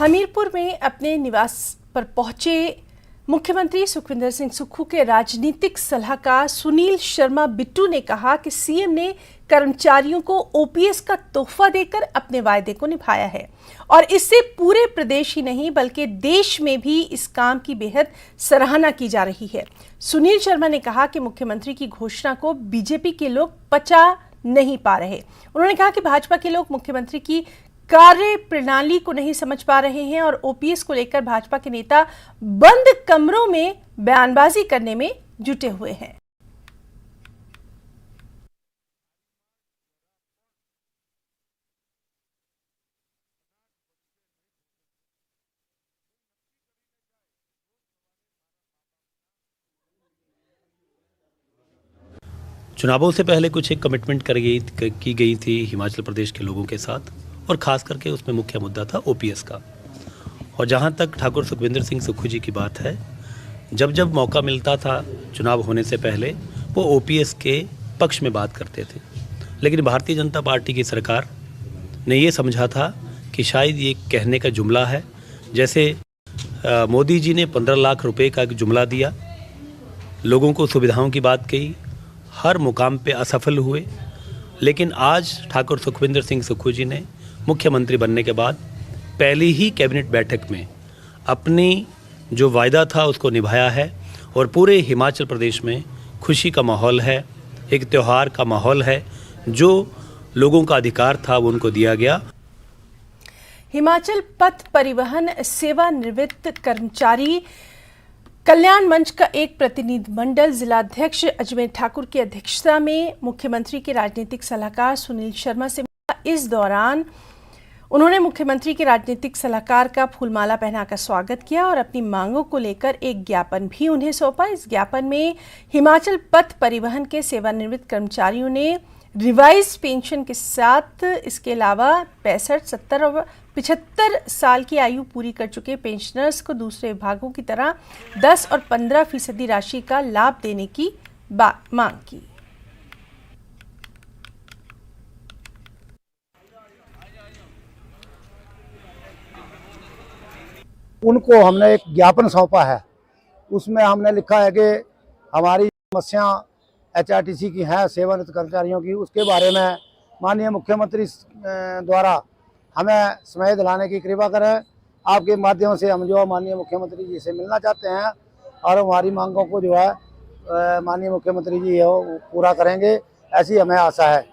हमीरपुर में अपने निवास पर पहुंचे मुख्यमंत्री सुखविंदर सिंह सुक्खू के राजनीतिक सलाहकार सुनील शर्मा बिट्टू ने कहा कि सीएम ने कर्मचारियों को ओपीएस का तोहफा देकर अपने वायदे को निभाया है और इससे पूरे प्रदेश ही नहीं बल्कि देश में भी इस काम की बेहद सराहना की जा रही है। सुनील शर्मा ने कहा कि मुख्यमंत्री की घोषणा को बीजेपी के लोग पचा नहीं पा रहे। उन्होंने कहा कि भाजपा के लोग मुख्यमंत्री की कार्य प्रणाली को नहीं समझ पा रहे हैं और ओपीएस को लेकर भाजपा के नेता बंद कमरों में बयानबाजी करने में जुटे हुए हैं। चुनावों से पहले कुछ एक कमिटमेंट की गई थी हिमाचल प्रदेश के लोगों के साथ और खास करके उसमें मुख्य मुद्दा था ओपीएस का। और जहां तक ठाकुर सुखविंदर सिंह सुक्खू जी की बात है, जब जब मौका मिलता था चुनाव होने से पहले वो ओपीएस के पक्ष में बात करते थे, लेकिन भारतीय जनता पार्टी की सरकार ने ये समझा था कि शायद ये कहने का जुमला है। जैसे मोदी जी ने 15 लाख रुपए का जुमला दिया, लोगों को सुविधाओं की बात कही, हर मुकाम पे असफल हुए, लेकिन आज ठाकुर सुखविंदर सिंह सुक्खू जी ने मुख्यमंत्री बनने के बाद पहली ही कैबिनेट बैठक में अपनी जो वायदा था उसको निभाया है और पूरे हिमाचल प्रदेश में खुशी का माहौल है, एक त्यौहार का माहौल है। जो लोगों का अधिकार था वो उनको दिया गया। हिमाचल पथ परिवहन सेवानिवृत्त कर्मचारी कल्याण मंच का एक प्रतिनिधिमंडल जिलाध्यक्ष अजमेर ठाकुर की अध्यक्षता में मुख्यमंत्री के राजनीतिक सलाहकार सुनील शर्मा से मिला। इस दौरान उन्होंने मुख्यमंत्री के राजनीतिक सलाहकार का फूलमाला पहनाकर स्वागत किया और अपनी मांगों को लेकर एक ज्ञापन भी उन्हें सौंपा। इस ज्ञापन में हिमाचल पथ परिवहन के सेवानिवृत्त कर्मचारियों ने रिवाइज पेंशन के साथ इसके अलावा 65, 70 और 75 साल की आयु पूरी कर चुके पेंशनर्स को दूसरे विभागों की तरह 10 और 15% राशि का लाभ देने की मांग की। उनको हमने एक ज्ञापन सौंपा है, उसमें हमने लिखा है कि हमारी समस्या एचआरटीसी की है सेवानिवृत्त कर्मचारियों की, उसके बारे में माननीय मुख्यमंत्री द्वारा हमें समय दिलाने की कृपा करें। आपके माध्यम से हम जो है माननीय मुख्यमंत्री जी से मिलना चाहते हैं और हमारी मांगों को जो है माननीय मुख्यमंत्री जी है वो पूरा करेंगे, ऐसी हमें आशा है।